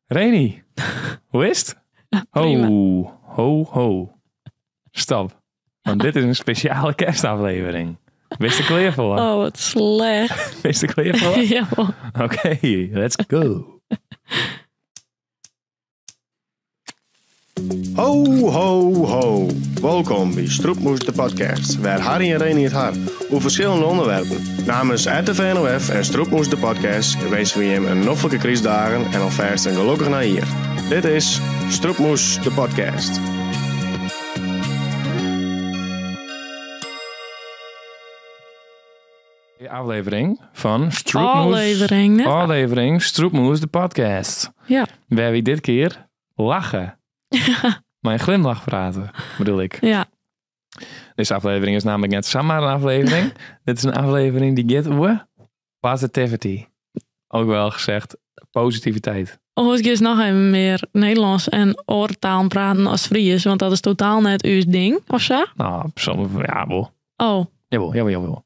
Reni, hoe is het? Prima. Ho. Stop. Want dit is een speciale kerstaflevering. Wist ik klaar voor? Oh, wat slecht. Wist ik klaar voor? Ja, man. Oké, let's go. Ho, ho, ho. Welkom bij Stroepmoes de podcast, waar Harry en Reni het hebben over verschillende onderwerpen. Namens RTV NOF en Stroepmoes de podcast wensen we je een noffelijke crisis-dagen en alvast een gelukkig najaar. Dit is Stroepmoes de podcast. De aflevering van Aflevering Stroepmoes de podcast. Ja. Waar we dit keer lachen. Mijn glimlach praten, bedoel ik. Ja. Deze aflevering is namelijk net zomaar een aflevering. Dit is een aflevering die gaat over positivity. Ook wel gezegd positiviteit. Oh, ik eens nog even meer Nederlands en oortaal praten als Fries, want dat is totaal net uw ding, of zo? Nou, ja, wel. Oh, Jawel.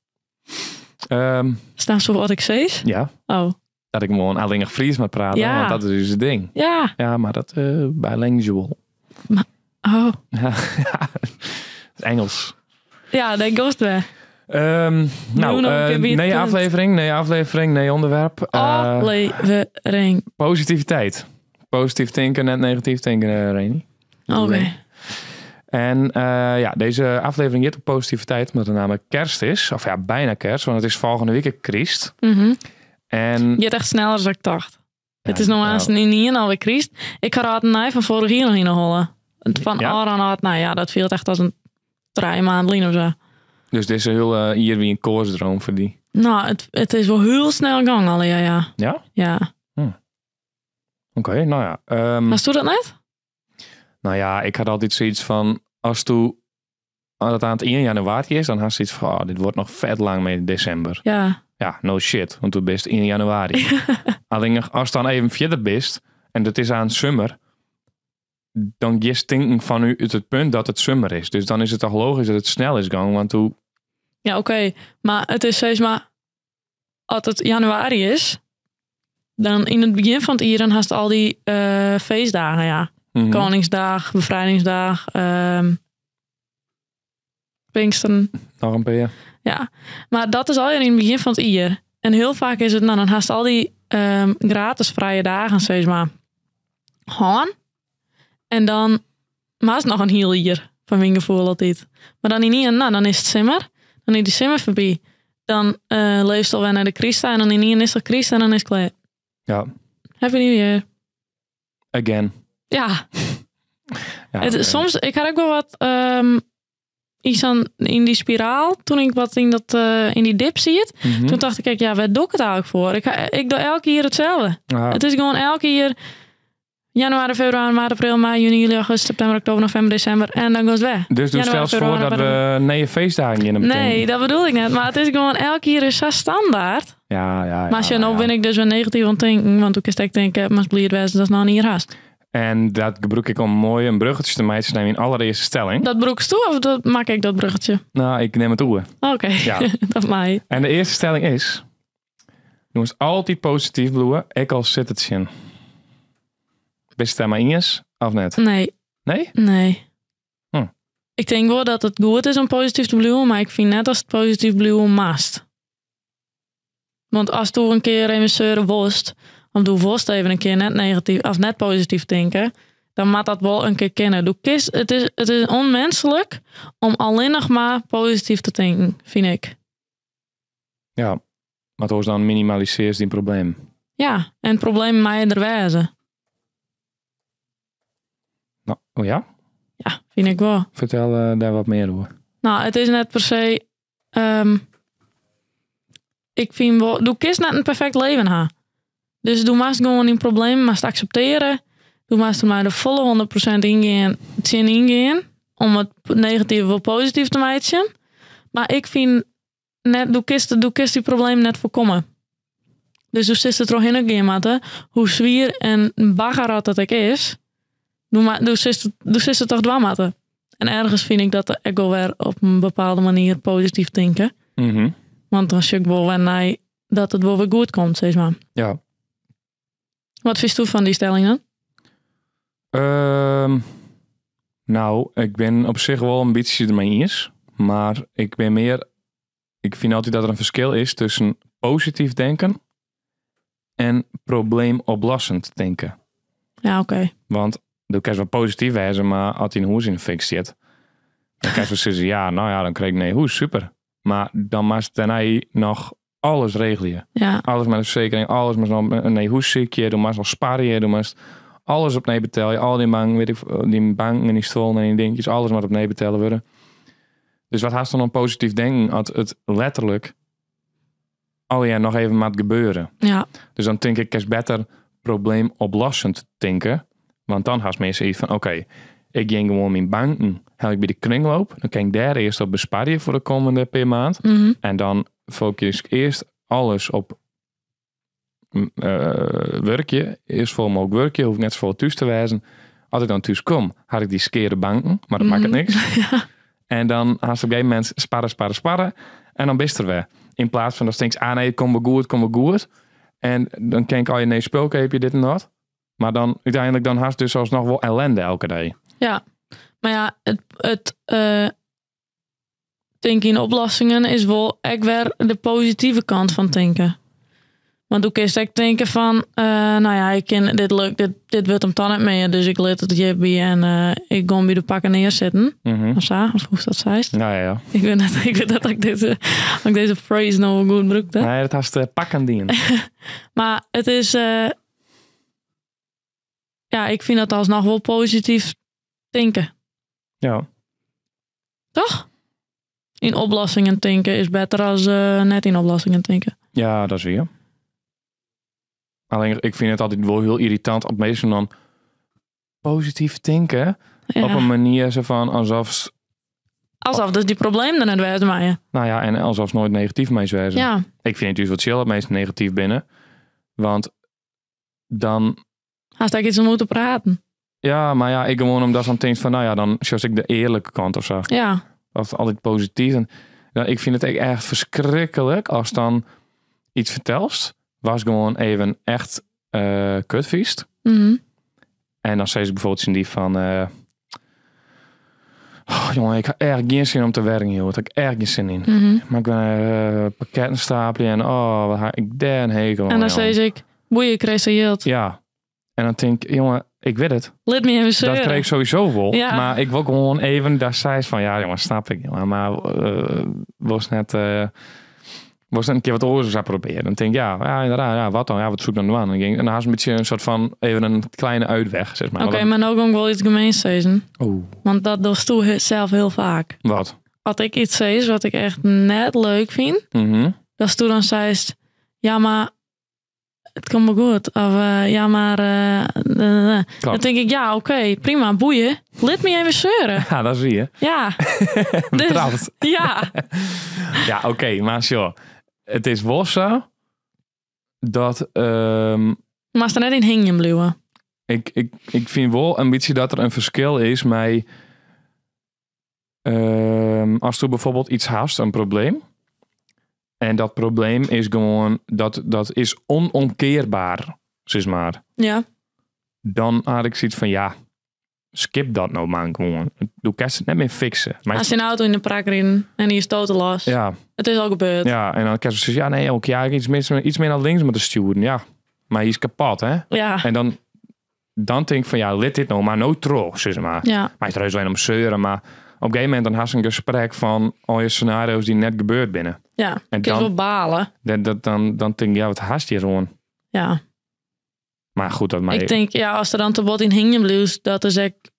staan zo wat ik zei? Ja, Oh, dat ik gewoon alleen nog Fries moet praten, Ja. want dat is dus het ding. ja. Ja, maar dat bilingual. Oh, Ja, het is Engels. ja, dat goest weer. Nou, nog een keer wie het nee kunt. aflevering, nee onderwerp. Aflevering. Positiviteit. Positief denken, net negatief denken, Reni. Oké. En deze aflevering gaat op positiviteit, omdat het namelijk kerst is. Of ja, bijna kerst, want het is volgende week Christ. Mhm. En Je hebt echt sneller dan ik dacht. Ja, Het is nog eens niet alweer Christ. Ik ga het nij van vorig jaar nog in hollen. Van Ja. Aran had, nou ja, dat viel echt als een 3 maanden of zo. dus dit is heel hier wie een koersdroom voor die. Nou, het is wel heel snel gang al, ja. Ja? Ja. Oké, nou ja. Hast u dat net? Nou ja, ik had altijd zoiets van, als het aan het 1 januari is, dan had je iets van, dit wordt nog vet lang mee in december. Ja. Ja, no shit, want toen best 1 januari. Alleen als dan even verder best, en het is aan zomer, dan je denken van u het punt dat het zomer is. Dus dan is het toch logisch dat het snel is gang, want toen... Ja, oké. Maar het is steeds maar, als het januari is, dan in het begin van het jaar dan hast al die feestdagen, ja. Mhm. Koningsdag, Bevrijdingsdag, Pinksteren. Nog een paar. Ja, maar dat is al in het begin van het jaar. En heel vaak is het, nou dan haast al die gratis vrije dagen, zeg maar, gaan. En dan maakt nog een heel jaar, van mijn gevoel altijd. Maar dan niet, nou dan is het simmer. Dan is die simmer voorbij. Dan leeft alweer naar de Christa. En dan in is er Christa en dan is het klaar. Ja, Happy New Year. again. Ja, Ja, oké. soms, ik had ook wel wat iets aan in die spiraal. Toen ik wat in die dip zie het. Mhm. Toen dacht ik, ja, waar doe ik het eigenlijk voor? Ik doe elke keer hetzelfde. Ja, Het is gewoon elke keer januari, februari, maart, april, mei, juni, juli, augustus, september, oktober, november, december. En dan gaat het weg. dus doe januari, stel eens voor dat februari, we 9 feestdagen in hebben. Nee, dat bedoel ik net. Maar het is gewoon elke keer is zo standaard. Ja. Maar als je nou ben ik dus weer negatief aan het denken. Want toen kan ik denken, maar blijd wezen, dat is nou niet haast. En dat gebruik ik om mooi een bruggetje te maken te nemen in allereerste stelling. Dat broekst toe of dat maak ik dat bruggetje? Nou, ik neem het toe. Oké, Ja. dat mij. En de eerste stelling is, doe eens altijd positief bloeien, ik al zit het zien. Bist het daar maar eens of net? Nee. Nee? Hm. Ik denk wel dat het goed is om positief te blijven, maar ik vind net als het positief blijven mast. Want als je een keer even zeuren worst, om doe worst even een keer net negatief of net positief denken, dan moet dat wel een keer kennen. Het is onmenselijk om alleen nog maar positief te denken, vind ik. Ja, maar toch dan minimaliseert die probleem. Ja, en het probleem mij er wijzen. Nou, oh ja? Ja, vind ik wel. Vertel daar wat meer over. Nou, het is net per se. Ik vind wel. Doe kist net een perfect leven ha. Dus doe maar gewoon in problemen, maar accepteren. Doe maar maar de volle 100% ingaan. Om het negatieve wel positief te maken. Maar ik vind net. Doe kist die probleem net voorkomen. Dus hoe zit het er in een game, hoe zwier en bagger dat ik is. Doe zit het toch dwamatten. En ergens vind ik dat ik wel weer op een bepaalde manier positief denken. Mhm. Want dan zie ik wel weer naar dat het wel weer goed komt, zeg maar. Ja. Wat vind je van die stelling dan? Nou, ik ben op zich wel een beetje ermee eens. Maar ik vind altijd dat er een verschil is tussen positief denken en probleemoplossend denken. Ja, oké. Want dan kan je wel positief wezen, maar als hij een hoes in de fik zit, dan kan je wel zeggen, ja, nou ja, dan krijg ik nee hoes, super. Maar dan moest daarna nog alles regelen. Ja. Alles met een verzekering, alles met een hoesziekje, dan moest al sparen, dan moest alles op nee betalen. Al die bank, weet ik, die banken en die stolen en die dingetjes, alles moet op nee betalen worden. Dus wat haast dan een positief denken als het letterlijk nog even moet gebeuren. Ja. Dus dan denk ik, is beter probleemoplossend denken. Want dan haast mensen iets van, oké, ik ging gewoon mijn banken, haal ik bij de kringloop. Dan kan ik daar eerst op besparen voor de komende per maand. Mhm. En dan focus ik eerst alles op werkje. Eerst voor mogelijk werkje, hoef ik net zoveel thuis te wijzen. Als ik dan thuis kom, had ik die skere banken, maar dat maakt het niks. Ja. En dan haast op een gegeven moment sparren. En dan bist er weer. In plaats van dat stinks, nee, het komt wel goed. En dan denk ik, nee, spulken heb je dit en dat. Maar dan uiteindelijk dan haast dus alsnog wel ellende elke dag. Ja, maar ja, het denken in oplossingen is wel echt weer de positieve kant van denken. Want ook is ik denken van, nou ja, ik ken dit leuk, dit wordt hem dan niet meer, dus ik let het je bij en ik ga bij de pakken neerzetten. Of zo, of hoe dat zei. Nou ja. Ik weet dat ik deze phrase nou goed gebruikte. Nee, dat haast pakken dien. Maar het is, ja, ik vind dat alsnog wel positief denken. Ja. Toch? In oplossingen denken is beter als net in oplossingen denken. Ja, dat zie je. Alleen, ik vind het altijd wel heel irritant op mensen dan positief denken. Ja. Op een manier zo van alsof... Alsof dus die problemen er net wijzen maar je. Nou ja, en alsof nooit negatief mee zijn. Ja. Ik vind het dus wat chill dat meest negatief binnen. Want dan... Haast ik iets om moeten praten. Ja, maar ja, ik gewoon omdat dan denk van, nou ja, dan zoals ik de eerlijke kant of zo. Ja. Of altijd positief. En, ja, ik vind het echt verschrikkelijk als dan iets vertelst. Was gewoon even echt kutviest. Mhm. En dan zei ze bijvoorbeeld in die van... oh, jongen, ik heb erg geen zin om te werken, joh. Daar heb ik erg geen zin in. Mhm. Maar ik ben pakketten stapelen en wat ga ik daar een hekel aan, En dan jongen. zei ik, boeien, kreeg ze yield. Ja. En dan denk ik, jongen, ik weet het. Let me even zeuren. Dat kreeg ik sowieso wel. Ja. Maar ik wil gewoon even, daar zei ze van, ja jongen, snap ik. Jongen, maar was net een keer wat oorzaak zou proberen. Dan denk ik, ja, inderdaad, ja, wat dan? Ja, wat zoek dan aan? En dan had ze een beetje een soort van, even een kleine uitweg, zeg maar. Oké, maar nou ga ik wel iets gemeens zeggen. Oeh. Want dat doe je zelf heel vaak. Wat? Als ik iets zeg wat ik echt net leuk vind, Mhm. dat toen dan zei, ja maar het komt me goed. Of ja maar dan denk ik, ja oké, prima, boeien. Let me even zeuren. Ja, dat zie je. Ja. Betrapt. Ja. Ja, oké, maar zo. Het is wel zo dat Maar als er net in hingen blijven. ik vind wel een beetje dat er een verschil is met als er bijvoorbeeld iets haast, een probleem. En dat probleem is gewoon, dat is onomkeerbaar, zeg maar. Ja. Dan had ik zoiets van, ja, skip dat nou man gewoon. Doe kan het net meer fixen. Maar Als je een auto in de prak rijdt en die is totaal ja, Het is al gebeurd. ja, en dan kan ze zeggen, ja, nee, ook ja, iets meer naar links moeten sturen. Ja, maar hij is kapot, hè? Ja. En dan denk ik van, ja, let dit nou maar nooit terug, zeg maar. Ja. Maar het is alleen om zeuren, maar op een gegeven moment dan had ze een gesprek van al je scenario's die net gebeurd binnen. Ja. En En kun je dan- wel balen. Dan denk ik, ja, wat haast je gewoon. Ja. Maar goed, dat Ik denk, ja, als er dan te bot in hingen blijft, dat is echt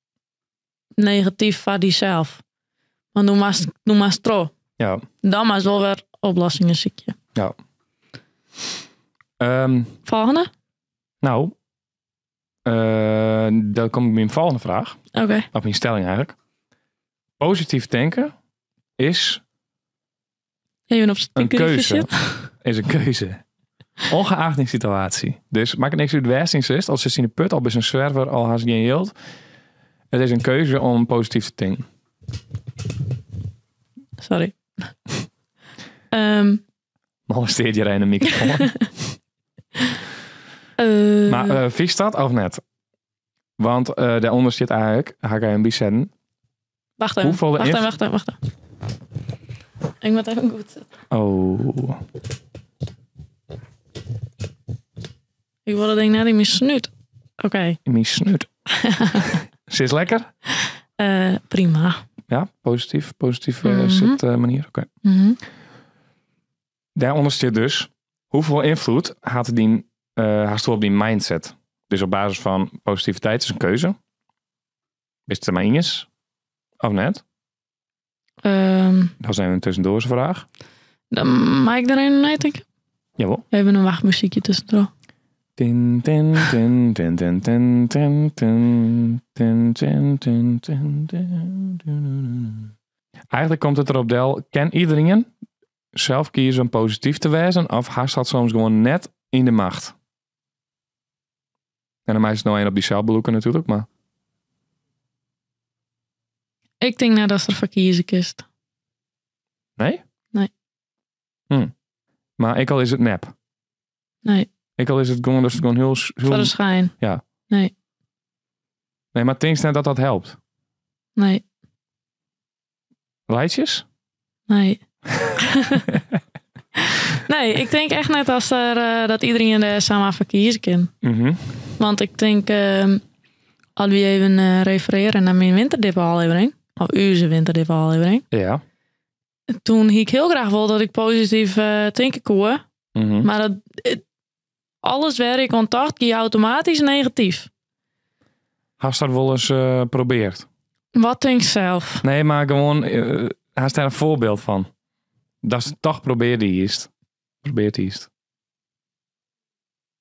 negatief voor diezelf. Want doe maar stro. Ja. Dan maar wel weer oplossingen ziekje. Ja. Volgende? Nou, dan kom ik bij mijn volgende vraag. Oké. Of mijn stelling eigenlijk. Positief denken is Even op een sticker keuze. Is een keuze. Ongeacht in situatie. Dus maak het niks uit wijsingszist. Als ze in de put al bij zijn zwerver al haast geen yield. Het is een keuze om positief te denken. Sorry. Molesteert je in de microfoon. Maar vies dat of net? Want daaronder zit eigenlijk, ga ik een zeggen. Wacht even. Hoeveel Wacht even. Ik moet even goed zetten. Oh. Ik wilde denk net in mijn snuit. Oké. In mijn snut. Zit lekker? Prima. Ja, positief zit manier. Oké. Mhm. Daaronder zit dus, hoeveel invloed had die, hast u op die mindset? Dus op basis van positiviteit is een keuze. Is het er maar eens? Of net? Dat is even een tussendoorse vraag. Dan mag ik erin denken? Jawel. Even een wachtmuziekje tussendoor. Tin, tin, tin, tin, tin, tin, tin, tin, tin, tin, tin, tin, tin. Eigenlijk komt het erop del, kan iedereen zelf kiezen om positief te wezen of haast dat soms gewoon net in de macht? En dan is het nou één op die zelfbeloeken natuurlijk, maar... Ik denk net als er verkiezen kist. Nee? Nee. Maar ik al is het nep. Nee. Ik al is het gewoon, dus het gewoon heel... Voor de schijn. Ja. Nee. Nee, maar denk je net dat helpt? Nee. Leidjes? Nee. Nee, ik denk echt net als dat iedereen er samen verkiezen kan. Mhm. Want ik denk, als we even refereren naar mijn winterdip-aflevering, of uw winterdip-aflevering, Ja. toen ik heel graag wil dat ik positief denken kon, Mhm. maar alles waar ik contact gie automatisch negatief. Hast dat wel eens probeerd? Wat denk je zelf? Nee, maar gewoon, hast daar een voorbeeld van? Dat is toch probeerde eerst. Probeert eerst.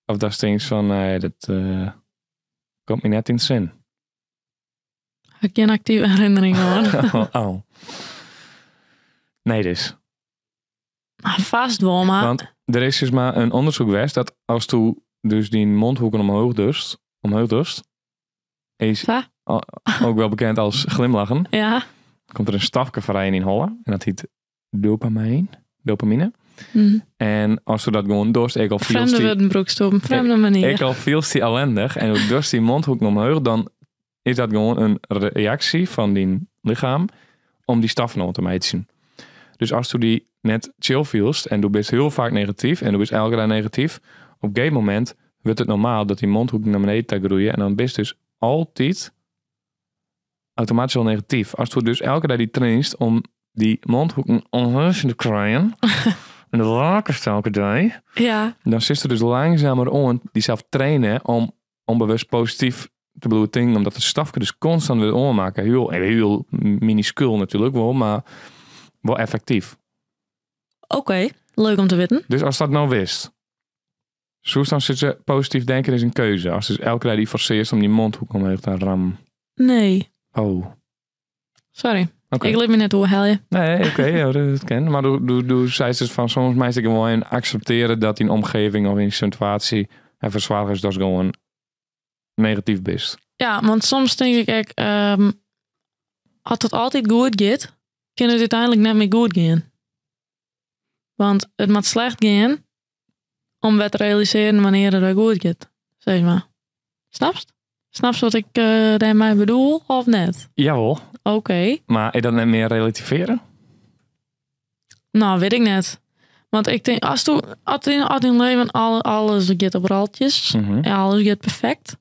Of dat is things van, nee, dat komt me net in de zin. Ik heb geen actieve herinnering hoor. Oh. Nee dus. Vast wel, maar... Want er is dus maar een onderzoek geweest dat als tu dus die mondhoeken omhoog dust, is Ja. ook wel bekend als glimlachen, Ja. komt er een stafje vrij in Holland en dat heet dopamine. Mhm. En als we dat gewoon dorst, ik al viel Vreemde Wurdenbroekst op een vreemde manier. ik al viel die ellendig en hoe dorst die mondhoek omhoog, dan is dat gewoon een reactie van die lichaam om die staf nog te meten. Dus als je die net chill feelst en je bent heel vaak negatief en je bent elke dag negatief, op een gegeven moment wordt het normaal dat die mondhoek naar beneden te groeien en dan ben je dus altijd automatisch al negatief. Als je dus elke dag die trainst om die mondhoeken omhoog te krijgen en de wakers elke dag, Ja. dan zit er dus langzamer om die zelf trainen om onbewust positief te bedoelen, omdat het stafje dus constant wil ommaken. Heel minuscuul natuurlijk wel, maar wel effectief. Oké, leuk om te weten. Dus als dat nou wist, zo dan zit ze positief denken is een keuze. Als dus elke keer die forceert om die mondhoek omhoog te rammen. Nee. Oh. Sorry. Oké. Ik leef me net hoe hel je. Nee, oké, ja, dat ken. Maar doe zei ze van soms meestal gewoon accepteren dat in een omgeving of in een situatie even zwaar is dat is gewoon negatief best. Ja, want soms denk ik echt, als het altijd goed gaat, kan het uiteindelijk net meer goed gaan. Want het moet slecht gaan om wat te realiseren wanneer het weer goed gaat. Zeg maar. Snapst? Snapst wat ik daarmee bedoel of net? Jawel, Oké. maar is dat net meer relativeren? Nou, weet ik net. Want ik denk, als in leven alles gaat op raltjes Mhm. en alles gaat perfect.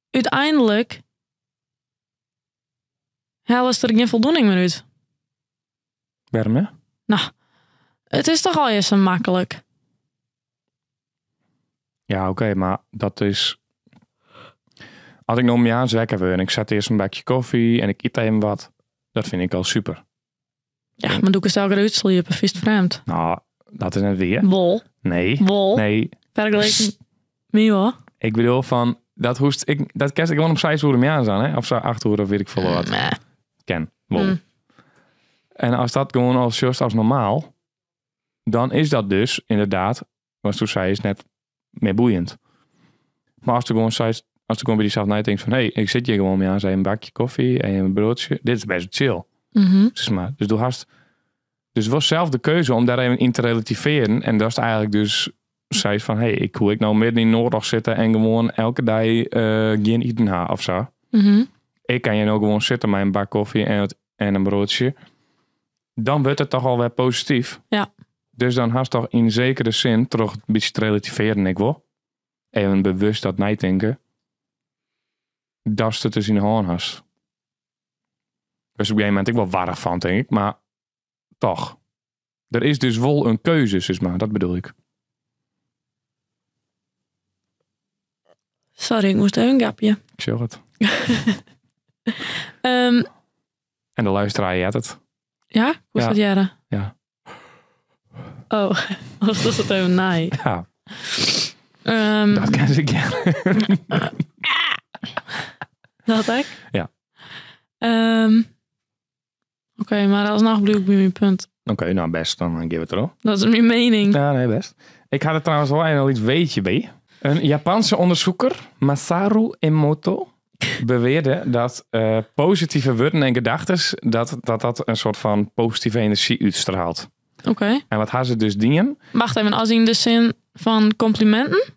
Uiteindelijk halen ze er geen voldoening meer uit. Waarom hè? Nou, het is toch al eens zo makkelijk. Ja, oké, maar dat is... Als ik nog om je aan wekker wil en ik zet eerst een bakje koffie en ik eet even wat, dat vind ik al super. Ja, maar doe ik het elke keer uitsliepen, vies vreemd. Nou, dat is net weer. Wol. Nee, Wol. nee. Vergeleken met hoor. Ik bedoel van, dat hoest ik, dat kerst ik gewoon op 6 uur mee aan zijn, hè? Of zo 8 uur of weet ik veel wat. Nee. Ken, wol. Mm. En als dat gewoon als just als normaal, dan is dat dus inderdaad, wat toen zei, is net meer boeiend. Maar als je gewoon zei, als je gewoon bij jezelf nadenkt van, hé, ik zit hier gewoon mee aan, zei een bakje koffie en een broodje, dit is best chill. Mhm. Dus doe hast, dus het was zelf de keuze om daar even in te relativeren en dat is eigenlijk dus zei van... Hey, ik nou midden in Noordag zitten en gewoon elke dag geen eten ha of zo. Mhm. Ik kan je nou gewoon zitten met een bak koffie en een broodje. Dan wordt het toch al weer positief. Ja. Dus dan haast toch in zekere zin toch een beetje te relativeren, ik wel. Even bewust dat nadenken. Dat is het dus in de hand has. Dus op een gegeven moment ik wel warrig van, denk ik. Maar toch. Er is dus wel een keuze, dus maar. Dat bedoel ik. Sorry, ik moest even een gapje. Ik zeg het. Ehm, En de luisteraar je had het. ja? Hoe is Ja. dat jaren? Ja. Oh, of was het even naai? Ja, Ehm, dat kan ik gerne. dat ik? Ja. Oké, maar alsnog blijf ik bij mijn punt. Oké, nou best. Dan geef het erop. Dat is mijn mening. Ja, nee, best. Ik had er trouwens wel een iets weetje bij. Een Japanse onderzoeker, Masaru Emoto, beweerde dat positieve woorden en gedachten dat een soort van positieve energie uitstraalt. Oké. En wat haar ze dus dienen? Wacht even, als in de zin van complimenten?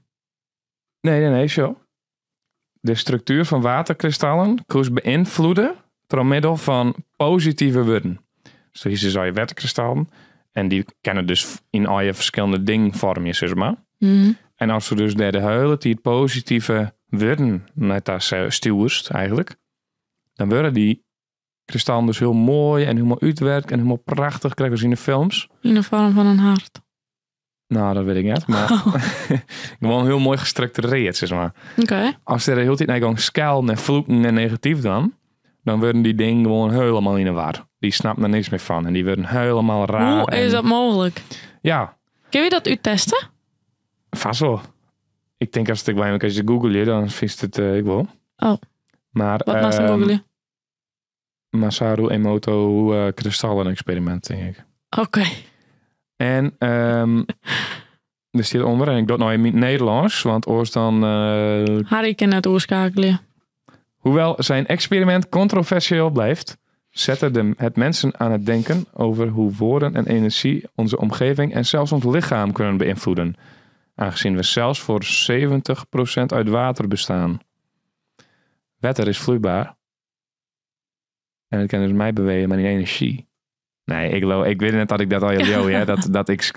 Nee, zo. De structuur van waterkristallen kun je beïnvloeden door middel van positieve woorden. Dus hier zou je waterkristallen en die kennen dus in al je verschillende dingvormjes, zeg maar. Mhm. En als we dus de huilen die het positieve woorden met daar stuurst eigenlijk, dan worden die kristallen dus heel mooi en helemaal uitwerkt en helemaal prachtig, krijgen we in de films. In de vorm van een hart. Nou, dat weet ik niet, maar gewoon heel mooi gestructureerd, zeg maar. Oké. Als er de hele tijd naar gaan schelden en vloeken en negatief dan worden die dingen gewoon helemaal in de war. Die snappen er niks meer van en die worden helemaal raar. Hoe is dat mogelijk? Ja, Kun je dat uittesten? vast wel. Ik denk als je google je, dan vindt het ik wel. Oh. Maar, Wat was dan googelen? Masaru Emoto kristallen experiment, denk ik. Oké. En er staat onder, en ik doe het nou in het Nederlands, want oors dan... Harry kan het oorschakelen. Hoewel zijn experiment controversieel blijft, zette het mensen aan het denken over hoe woorden en energie onze omgeving en zelfs ons lichaam kunnen beïnvloeden. Aangezien we zelfs voor 70% uit water bestaan. Water is vloeibaar. En het kan dus mij bewegen met die energie. Nee, ik weet net dat ik dat al jou, ja. Dat ik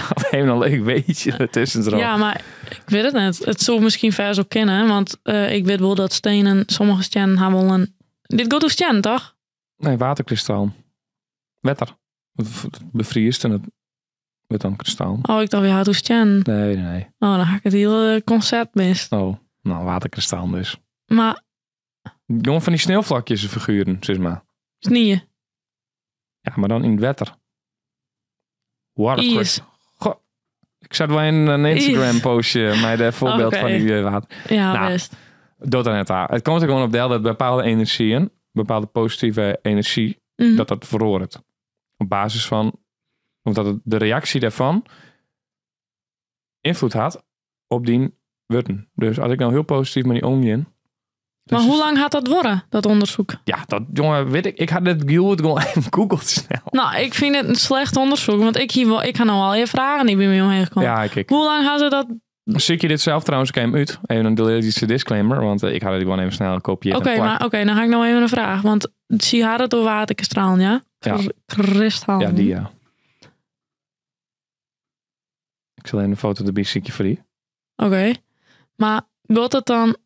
had even een leuk beetje ertussen erop. Ja, maar ik weet het net. Het zou misschien ver zo kennen, want ik weet wel dat stenen, sommige stenen hebben wel een... Dit gaat over stenen, toch? Nee, waterkristal. Water. Het bevriest en het wordt dan kristal. Oh, ik dacht weer had over stenen. Nee. Oh, dan ga ik het hele concept mis. Oh, nou, waterkristal dus. Maar, Gewoon van die sneeuwvlakjes figuren, zeg maar. snieën. Ja, maar dan in het water. Is. Goh, ik zet wel een Instagram postje met een voorbeeld Oké. van die water. Ja, Nou, best. Dood aan het aan. Het komt er gewoon op deel dat bepaalde energieën, bepaalde positieve energie, Mhm. dat verhoort. Op basis van, omdat het de reactie daarvan invloed had op die woorden. Dus als ik nou heel positief met die omgaan. Maar hoe lang gaat dat worden, dat onderzoek? Ja, dat jongen, weet ik. Ik had het gewoon even googeld snel. Nou, ik vind het een slecht onderzoek, want ik ga nou al je vragen die bij mij omheen komen. Ja, kijk. Hoe lang gaan ze dat... Zie je dit zelf trouwens, ik hem uit. Even een deletische disclaimer, want ik had het gewoon even snel gekopieerd. Oké, en plakt. maar dan ga ik nou even een vraag. Want zie haar het door waterkristallen, ja? Ja. Kristallen. Ja, die ja. Ik zal even een foto erbij ziekje voor die. Oké. Maar gaat het dan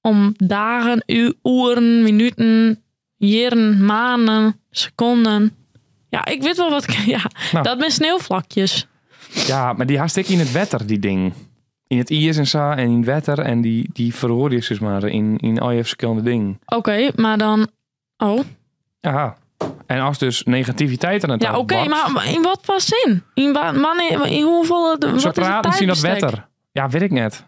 om dagen, uren, minuten, jaren, maanden, seconden? Ja, ik weet wel wat... Ja, Nou. dat zijn sneeuwvlakjes. Ja, maar die haast ik in het wetter, die ding. In het ijs en zo en in het wetter. En die verhoor je dus maar in al je verschillende dingen. Oké, maar dan... Oh. Ja. En als dus negativiteit aan het Ja, oké, maar in wat voor zin? In hoeveel... Zo Wat is het praten zien dat tijdbestek? wetter. Ja, weet ik net.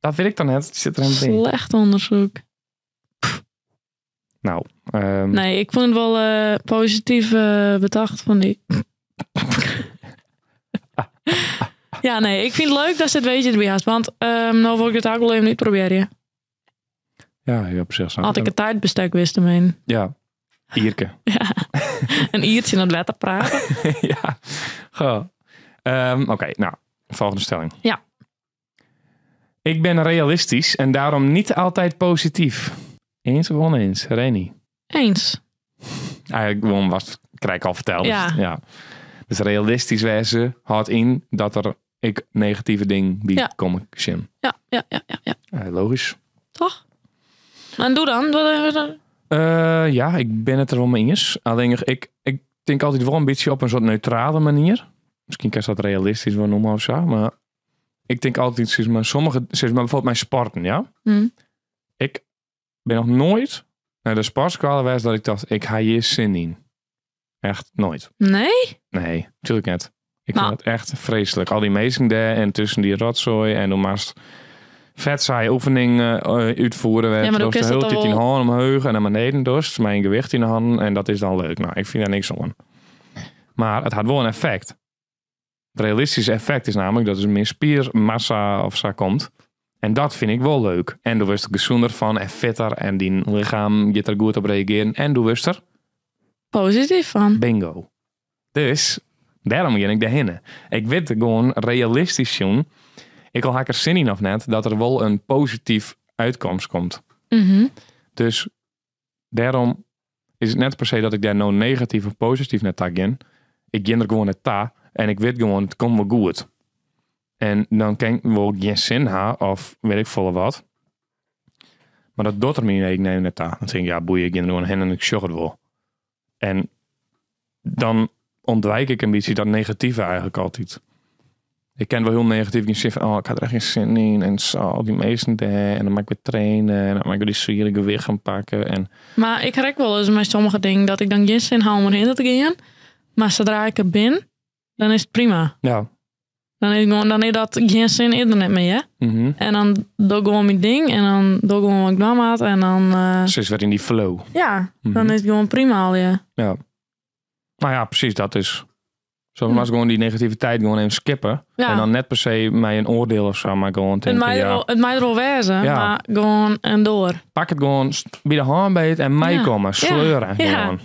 Dat weet ik dan net. Het zit er een ding. Slecht onderzoek. Nou, Nee, ik vond het wel positief bedacht van die. Ja, nee, ik vind het leuk dat ze het weetje erbij had. Want nou wil ik het ook wel even niet proberen. ja, op zich zo. Had ik het tijdbestek wist ermee. Ja, Ierke. Ja. Een iertje in het wetter praten. Ja, goh. Oké, nou. Volgende stelling. Ja. Ik ben realistisch en daarom niet altijd positief. Eens of oneens? Reni? Eens. Eigenlijk gewoon wat krijg ik al verteld. Ja. Ja. Dus realistisch wezen houdt in dat ik negatieve dingen bij Ja. kom ik zien. Ja. Logisch. Toch? En doe dan. Ja, ik ben het er wel mee eens. Alleen ik denk altijd wel een beetje op een soort neutrale manier. Misschien kan je dat realistisch wel noemen of zo. Maar ik denk altijd, zeg maar, bijvoorbeeld mijn sporten, ja. Ik ben nog nooit naar de sportschool geweest dat ik dacht, ik ga hier zin in. Echt nooit. Nee? Nee, natuurlijk niet. Ik Nou. vind het echt vreselijk. Al die meesten daar en tussen die rotzooi en dan maar vet saaie oefeningen uitvoeren. Ja, maar dan dan de is hele dat tijd in wel- handen omhoog en naar beneden dus. Mijn gewicht in de handen en dat is dan leuk. Nou, ik vind daar niks aan. Maar het had wel een effect. Het realistische effect is namelijk dat er meer spiermassa of zo komt. En dat vind ik wel leuk. En dan wist er gezonder van en fitter en die lichaam gaat er goed op reageren. En dan wist er Positief van. bingo. Dus daarom ben ik daarheen. Ik weet gewoon realistisch doen. Ik al haak er zin in of net dat er wel een positief uitkomst komt. Mhm. Dus daarom is het net per se dat ik daar nou negatief of positief net tag in. Ik ging er gewoon net ta en ik weet gewoon het komt wel goed. En dan kan ik wel geen zin hebben of weet ik veel wat. Maar dat doet er me niet. Ik neem net ta. Dan denk ik ja boeien, ik ging er gewoon heen en ik sjog het wel. En dan ontwijk ik een beetje dat negatieve eigenlijk altijd. Ik ken wel heel negatief. Je zegt van, oh, ik had er echt geen zin in. En zo, al die meesten daar. En dan maak ik weer trainen. En dan maak ik weer die zware gewicht gaan pakken. En Maar ik rek wel eens met sommige dingen dat ik dan geen zin heb om erheen te gaan. Maar zodra ik er ben, dan is het prima. ja. Dan is dat geen zin internet meer. Hè? Mhm. En dan doe ik gewoon mijn ding. En dan doe ik gewoon wat ik dan had. En dan, Ze is weer in die flow. ja, dan Mhm. is het gewoon prima al, ja. Ja. Nou ja, precies, dat is. Zo maar gewoon die negativiteit gewoon even skippen. Ja. En dan net per se mij een oordeel of zo, maar gewoon Het denken, mij er wel wezen, Ja. maar gewoon en door. pak het gewoon bij de hand beet en mij Ja. komen, sleuren Ja. gewoon.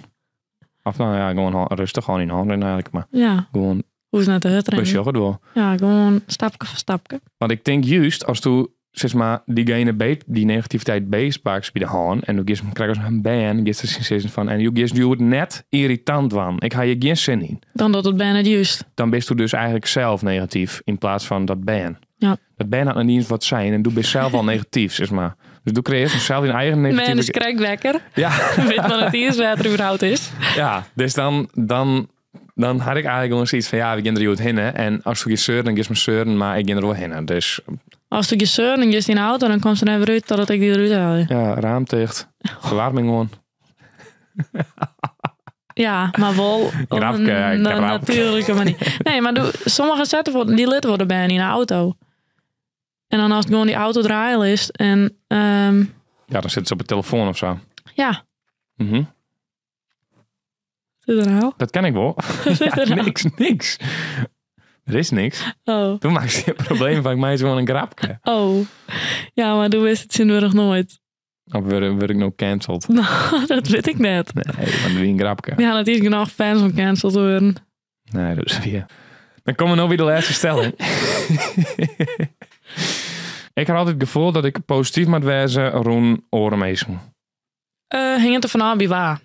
Of nou ja, gewoon rustig, gewoon in handen eigenlijk, maar Ja, gewoon hoe is het net de hut push erin? je het wel. Ja, gewoon stapje voor stapje. Want ik denk juist, als tu, zeg maar, diegene beet, die negativiteit beestpaakt bij de hand, en du krijgt een ban, je zin van, en je het net irritant van. Ik ga je geen zin in. Dan doet het bijna het juist. Dan bent u dus eigenlijk zelf negatief, in plaats van dat ban. Ja. Dat ban had nog niet eens wat zijn, en doe bent zelf al negatief, zeg maar. Dus doe creëert zelf in eigen Men is negatieve... krijg wekker. Ja, Weet wat het is, wat er überhaupt is. ja, dus dan had ik eigenlijk gewoon zoiets van, ja, we gaan er goed heen. En als je zeuren, dan ga je me zeuren, maar ik ga er wel heen. Dus Als je zeur en je is in de auto, dan komt ze er even uit totdat ik die eruit haal. ja, raam dicht. Verwarming gewoon. Ja, maar wel op Grapke, een grapke. natuurlijke manier. Nee, maar sommige zetten die lid worden bijna in de auto. En dan als het gewoon die auto draaien is en Ja, dan zitten ze op de telefoon of zo. ja, Mhm. zit er nou? Dat ken ik wel. Zit er Ja, nou? niks. Er is niks. Oh, Toen maak je het probleem van mij is gewoon een grapje. oh. Ja, maar doe wist het zinwurig nooit. Of word ik nou cancelled? Nou, dat weet ik net. Nee, maar doe je een grapje. Ja, het is genoeg fans om cancelled te worden. Nee, dat is weer. Dan komen we nou weer de laatste stelling. Ik had altijd het gevoel dat ik positief moet wezen rond orenmezen. Hing het er vanaf bij waar.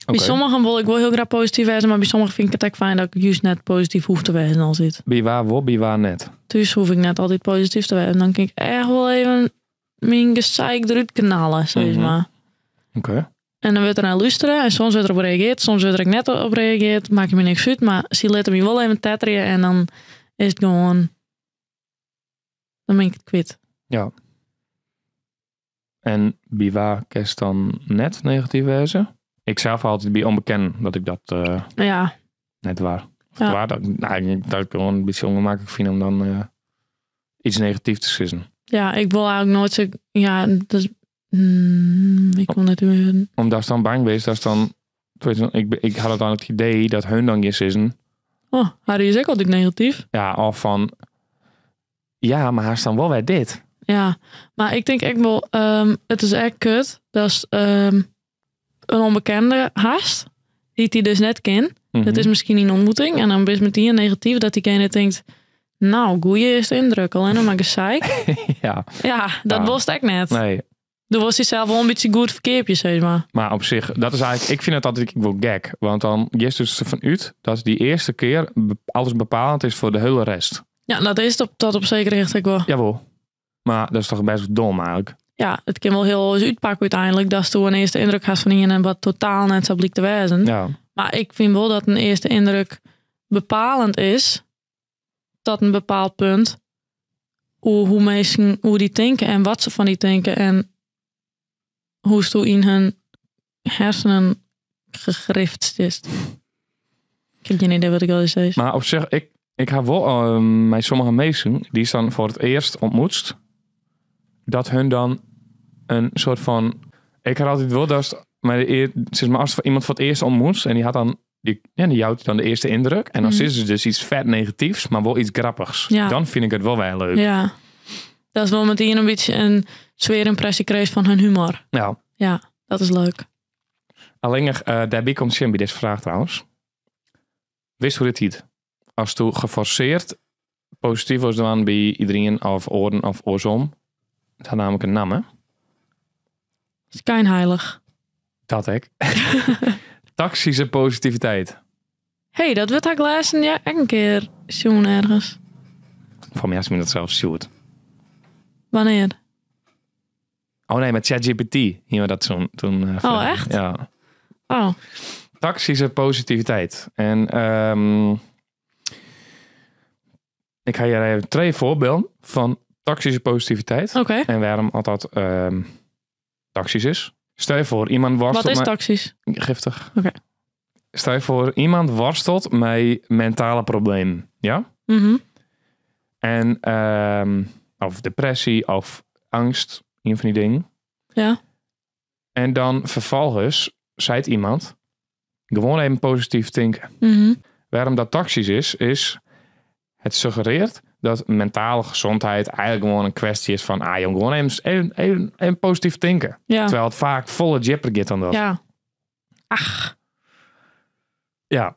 Bij sommigen wil ik wel heel graag positief wezen, maar bij sommigen vind ik het ook fijn dat ik juist net positief hoef te wezen als dit. Bij waar wel, bij waar net. Dus hoef ik net altijd positief te wezen. Dan kan ik echt wel even mijn gezeik eruit knallen, zeg Mhm. maar. Oké. En dan wordt er naar luisteren en soms wordt er op reageerd, soms wordt er net op reageerd. Maakt me niks uit, maar ze laten me wel even tetteren en dan is het gewoon... Dan ben ik het kwijt. Ja. En bij waar kerst dan net negatief wezen? Ik zelf altijd bij onbekend dat ik dat Ja, net waar. Of Ja. waar dat ik gewoon een beetje ongemakkelijk vind om dan iets negatiefs te zeggen. ja, ik wil eigenlijk nooit zo... Ja, dus... ik wil net weer... Omdat ze dan bang wees, dat is dan... Ik had het aan het idee dat hun dan je zeggen. Oh, Harry is ook altijd negatief. Ja, of van... Ja, maar hij is dan wel bij dit. Ja, maar ik denk echt wel... het is echt kut. Dat is een onbekende haast. Die dus net kent. Mhm. Dat is misschien een ontmoeting. En dan is met die een negatief dat diegene denkt... Nou, goeie eerste indruk. Alleen nog maar gezeik. Ja. Ja, dat was ik net. Nee. Toen was hij zelf wel een beetje goed verkeerpje, zeg maar. Maar op zich, dat is eigenlijk... Ik vind het altijd wel gek. Want dan is dus ervan uit dat die eerste keer alles bepalend is voor de hele rest. Ja, dat is tot op zekere richting wel. Jawel. Maar dat is toch best dom eigenlijk. Ja, het kan wel heel eens uitpakken uiteindelijk. Dat je een eerste indruk had van iemand wat totaal net zo bleek te wezen. Ja. Maar ik vind wel dat een eerste indruk bepalend is. Tot een bepaald punt. Hoe mensen, hoe die denken en wat ze van die denken. En hoe ze in hun hersenen gegrift is. Ik heb geen idee wat ik al eens zei. Maar op zich, ik heb wel met sommige mensen die is dan voor het eerst ontmoet, dat hun dan een soort van... Ik had altijd wel dat als iemand voor het eerst ontmoet en die had dan die houdt dan de eerste indruk. En dan is het dus iets vet negatiefs, maar wel iets grappigs. Ja. Dan vind ik het wel wel leuk. Ja, dat is wel meteen een beetje een sfeerimpressie kreeg van hun humor. Ja. Ja, dat is leuk. Alleen daarbij komt Jim bij deze vraag trouwens. Wist hoe dit heet? Als je geforceerd positief was dan bij iedereen of oren of oorsom. Dat had namelijk een naam, hè? Schijnheilig. Dat ik. Toxische positiviteit. Hey, dat werd ik lezen, ja, een keer zoen ergens. Van mij als me dat zelfs shoot. Wanneer? Oh nee, met ChatGPT. Hier dat toen. Oh, echt? Ja. Oh, Toxische positiviteit. En ik ga hier even 2 voorbeelden van toxische positiviteit. oké. En waarom altijd toxisch is. Stel je voor, iemand worstelt Wat is met... toxisch? Giftig. Oké. Stel je voor, iemand worstelt met mentale problemen. Ja? Mhm. En of depressie of angst. Een van die dingen. Ja. En dan vervolgens zei iemand gewoon even positief denken. Mhm. Waarom dat toxisch is het suggereert dat mentale gezondheid eigenlijk gewoon een kwestie is van jong, gewoon even positief denken. Ja. Terwijl het vaak volle jipper gaat dan dat. Ja. Ach. Ja.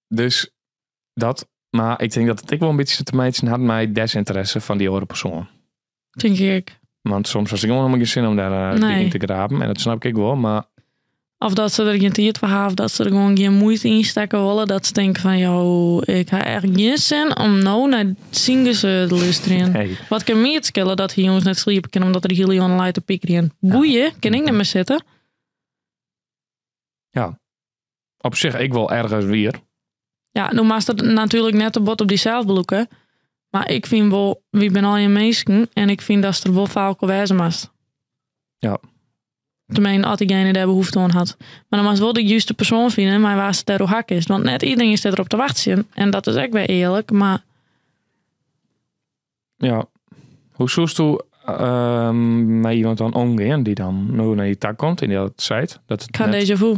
Dus dat, maar ik denk dat het ook wel een beetje te maken had met desinteresse van die andere persoon. Denk ik. Want soms was ik gewoon helemaal geen zin om daar Nee. in te graven. En dat snap ik wel, maar Of dat ze er geen tijd voor hebben, dat ze er gewoon geen moeite in steken willen. Dat ze denken van, ik heb echt geen zin om nou naar zingen te luisteren. hey, Wat kan mij het schelen dat die jongens net sliepen kunnen omdat er heel jongen light te pikkeren. Boeien, kan ik niet meer zitten. ja. Op zich, ik wil ergens weer. Ja, nu maakt het natuurlijk net te bot op die zelfbloeken. Maar ik vind wel, wie ben al je mensen en ik vind dat ze er wel vaak op wijzen moest. Ja. Tenminste, als diegene daar behoefte aan had. Maar dan was wel de juiste persoon vinden, maar waar ze daar ook hak is. Want net iedereen is erop te wachten. En dat is ook weer eerlijk, maar Ja. Hoe zoest u met iemand dan omgaan die dan nu naar die tak komt en die dat zei? Dat het ik ga net... déjà vu.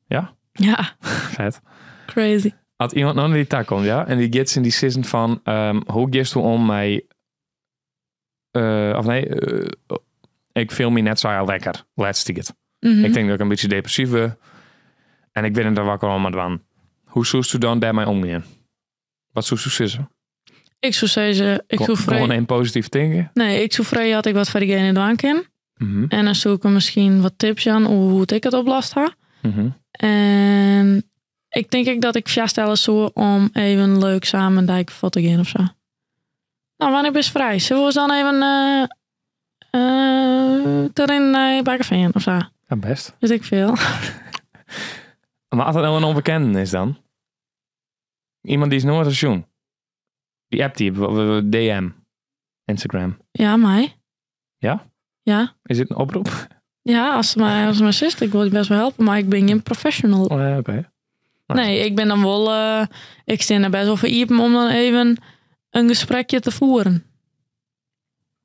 Ja? Ja, Vet. crazy. Als iemand nou naar die tak komt, ja, en die gets in die season van hoe gist u om mij ik film me net zo heel lekker. Let's take it. Mhm. Ik denk dat ik een beetje depressief ben. En ik ben er wakker om het van. Hoe zoest u dan daarmee omgaan? Wat zoest u zeggen? Ik zou zeggen, ik zou Gewoon vrij... een positief denken? Nee, ik zou vrij had ik wat voor diegene doen kan. Mhm. En dan zoek ik misschien wat tips aan hoe ik het oplast ha. Mhm. En ik denk ook dat ik vaststellen zo om even leuk samen een dijk te gaan of zo. Nou, wanneer ben je vrij? Zullen we dan even erin naar Bakkerveen of zo? Ja, best. Weet ik veel. Maar als het nou een onbekende is dan? Iemand die is nooit een station. Die app die, DM. Instagram. Ja, mij. Ja? Ja. Is dit een oproep? Ja, als ze mij zegt, ik wil je best wel helpen, maar ik ben geen professional. Oh, oké. Nee, ik ben dan wel... ik sta er best wel voor iepen om dan even een gesprekje te voeren.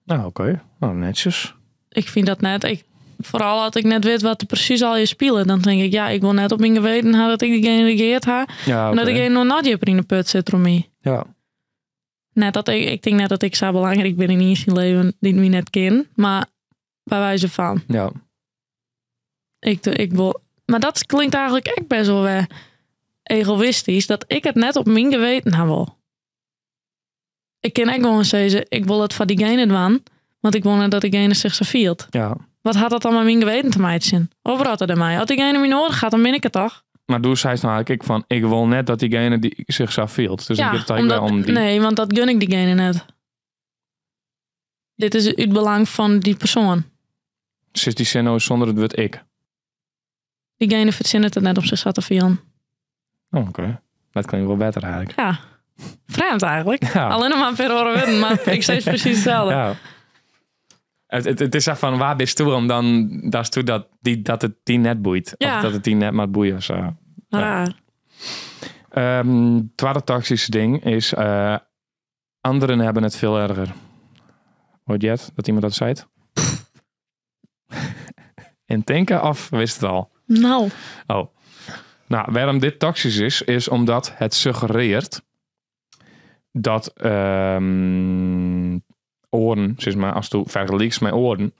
Nou, oké. Nou, netjes. Ik vind dat net... Vooral als ik net weet wat er precies al je spelen, dan denk ik, ja, ik wil net op mijn geweten hebben dat ik diegene regeerd heb. Ja, En dat oké. ik nog not in de put zit om mij. Ja. Net dat ik denk net dat ik zo belangrijk ben in iets in leven die ik me net ken. Maar bij wijze van. Ja. Ik wil... Maar dat klinkt eigenlijk echt best wel egoïstisch. Dat ik het net op mijn geweten heb wel. Ik kan echt gewoon zeggen, ik wil het van diegene doen, want ik wil net dat diegene zich zo voelt. Ja. Wat had dat dan met mijn geweten te maken? Of wat er mij? Als diegene me nodig gaat, dan ben ik het toch? Maar doe zij nou eigenlijk van, ik wil net dat diegene die zich zo voelt. Dus ik heb het eigenlijk wel om die... Nee, want dat gun ik diegene net. Dit is het belang van die persoon. Dus die zin nou zonder het woord ik. Diegene verzint het net op zich te vielen. Oh, oké. Dat klinkt wel beter eigenlijk. Ja, vreemd eigenlijk. Ja. Alleen nog maar per horen winnen, maar ik zeg precies hetzelfde. Ja. Het is echt van waar bist toe om dan dat het die net boeit. Ja. Of dat het die net maar boeien of zo. Raar. Tweede toxische ding is anderen hebben het veel erger. Hoort je het? Dat iemand dat zei? In denken of wist het al? Nou, Oh. Nou, waarom dit toxisch is omdat het suggereert dat oren, zeg maar, als je vergelijkt met oren.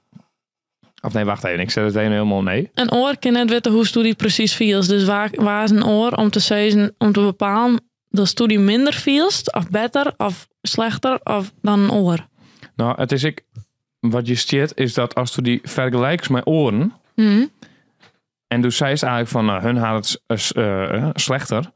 Of nee, wacht even, ik zet het helemaal nee. een oor kan net weten hoe studie precies feels. Dus waar is een oor om te zeggen, om te bepalen dat studie minder feels, of beter, of slechter, of dan een oor? Nou, het is wat je stiert is dat als je die vergelijkt met oren, en dus zij is eigenlijk van, nou, hun had het slechter,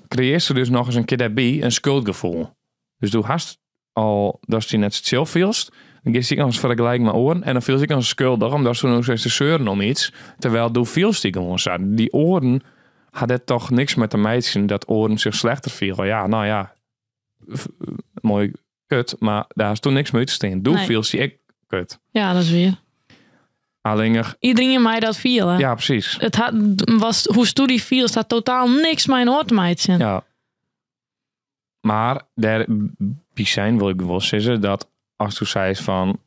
creëert ze dus nog eens een keer daarbij een schuldgevoel. Dus du hast al, dat je net chill feels, dan geeft ik als vergelijk met oren en dan feels ik als schuldig, omdat ze nog steeds te zeuren om iets, terwijl du feels die gewoon zo. Die oren hadden toch niks met de meidje dat oren zich slechter vielen. Ja, nou ja, mooi kut, maar daar is toen niks mee te staan. Du feels die ik kut. Ja, dat is weer. Alleen Iedereen in mij dat viel, hè? ja, precies. Het was hoe studie viel, staat totaal niks mijn oor te meiden. Ja. Maar daar zijn wil ik wel zeggen dat als je zei van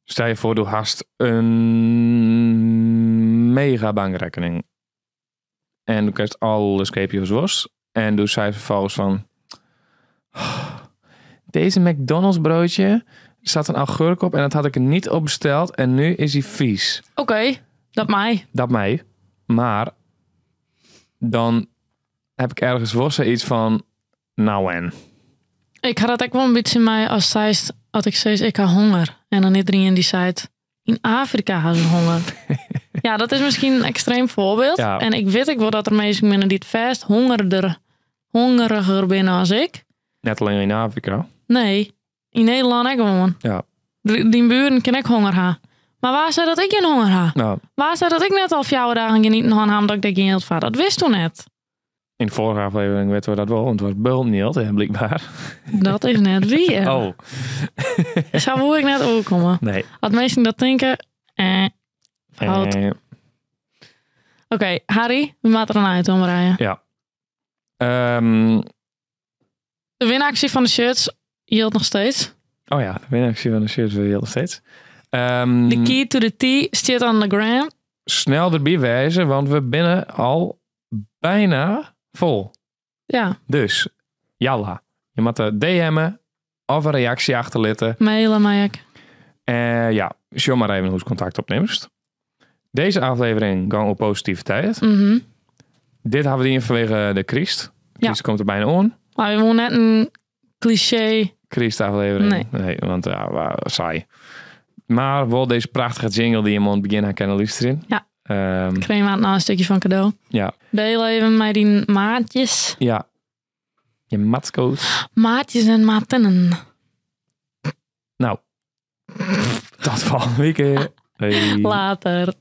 stel je voor, je hast een mega bankrekening en je krijgt alle scheepjes was en je zei vervolgens van deze McDonald's broodje er staat een augurk op en dat had ik er niet op besteld en nu is hij vies. Oké, dat mij. Dat mij. Maar dan heb ik ergens wel zoiets van nou en. Ik had dat ook wel een beetje in mij als ik zei ik heb honger. En dan iedereen die zei in Afrika hebben ze honger. Ja, dat is misschien een extreem voorbeeld. Ja. En ik weet wel dat er mensen binnen die het vast hongeriger binnen als ik. Net alleen in Afrika. Nee, in Nederland ook gewoon. Ja. Die buren kan ik honger hebben. Maar waar zei dat ik geen honger heb? Nou, Waar zei dat ik net al 4 dagen genieten had omdat ik geen heel vaak? Dat wist toen net. in de vorige aflevering weten we dat wel, want het was Beul niet, hè, blijkbaar. Dat is net wie. Oh. Zou hoe ik net overkomen. Nee. Als mensen dat denken, fout. Oké, Harry, we maken er een uit omrijden. Ja. De winactie van de shirts hield nog steeds. Oh ja, de winactie van de shirts wil je nog steeds. De key to the tea staat aan de gram. Snel erbij wijzen, want we binnen al bijna vol. Ja, Dus, jalla. Je moet de DM'en of een reactie achterlaten. mailen mij ik. Ja, show maar even hoe je contact opneemt. Deze aflevering gaat op positiviteit. Dit hebben we in vanwege de Christ. Christ komt er bijna aan. Maar we willen net een cliché. Christ aflevering. Nee, want ja, saai. Maar wel deze prachtige jingle die je aan het begin aan kan luisteren. Ja. Ik kreeg nou een stukje van cadeau. Ja. Deel even met die maatjes. Ja. Je matkoos. Maatjes en maatinnen. Nou. Tot volgende week. Hey. Later.